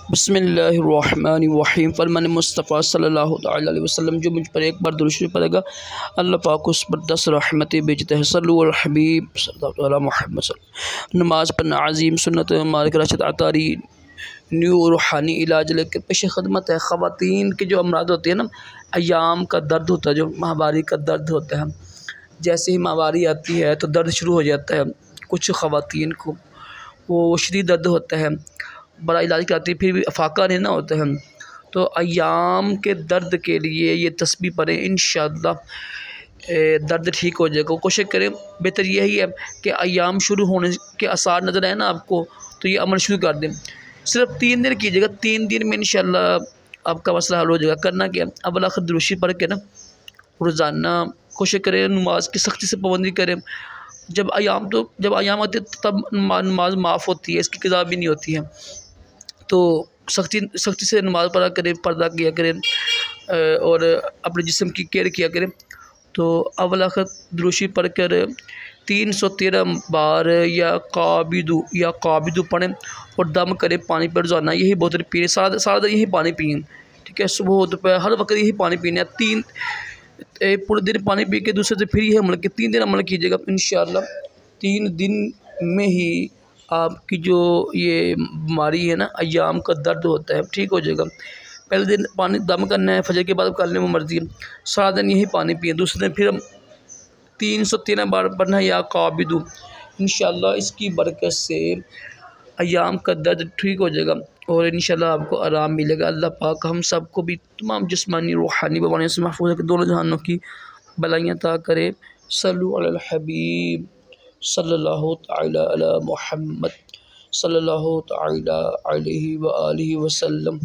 बिस्मिल्लाहिर्रहमानिर्रहीम। फरमान मुस्तफ़ा सल्लल्लाहु अलैहि वसल्लम जो मुझ पर एक बार दुरूद शरीफ पढ़ेगा अल्लाह पाक उस पर 10 रहमतें भेजते हैं। सल्लल्लाहु अलैहि हबीब सल्लल्लाहु अलैहि मुहम्मद। नमाज पढ़ना अज़ीम सुन्नत मालिक रशद अतारी न्यू रूहानी इलाज लेकर पेश खदमत है। ख़वातीन के जो अमराद होते हैं ना, अयाम का दर्द होता है, जो माहवारी का दर्द होता है, जैसे ही माहवारी आती है तो दर्द शुरू हो जाता है। कुछ ख़वातीन को वो शदीद दर्द होता है, बड़ा इलाज कराती है, फिर भी अफाका नहीं ना होता है। तो अयाम के दर्द के लिए ये तस्बीह पढ़ें, इंशाअल्लाह दर्द ठीक हो जाएगा। कोशिश करें, बेहतर यही है कि अयाम शुरू होने के आसार नज़र आए ना आपको, तो ये अमल शुरू कर दें। सिर्फ 3 दिन कीजिएगा, 3 दिन में इंशाअल्लाह आपका मसला हल हो जाएगा। करना क्या, अव्वल आखिर दुरूद पढ़ के ना रोज़ाना कोशिश करें, नमाज की सख्ती से पाबंदी करें। जब अयाम आते तब नमाज माफ़ होती है, इसकी क़ज़ा भी नहीं होती है। तो सख्ती से नमाज़ पढ़ा करें, पर्दा किया करें और अपने जिस्म की केयर किया करें। तो अव्वल आखिर दुरूद पढ़ कर 313 बार या काबिदु पढ़ें और दम करें पानी पर रोज़ाना यही बोतल पिए, सारा दिन यही पानी पिए, ठीक है। सुबह दोपहर हर वक्त यही पानी पीना है। पूरे दिन पानी पी के दूसरे दिन फिर यही अमल के 3 दिन अमल कीजिएगा। इंशाअल्लाह 3 दिन में ही आपकी जो ये बीमारी है ना, अयाम का दर्द होता है, ठीक हो जाएगा। पहले दिन पानी दम करना है, फजर के बाद कर लें, वो मर्ज़ी है। सारा दिन यही पानी पिए, दूसरे दिन फिर 313 बार पढ़ना है या काबिदु। इंशाअल्लाह इसकी बरकत से अयाम का दर्द ठीक हो जाएगा और इंशाअल्लाह आपको आराम मिलेगा। अल्लाह पाक हम सबको भी तमाम जिस्मानी रूहानी बीमारियों से महफूज़ रखे, दोनों जहानों की भलाइयाँ अता करे। सल्लु अलल हबीब सल्लल्लाहु तआला अला मुहम्मद सल्लल्लाहु तआला अलैहि व आलिहि वसल्लम।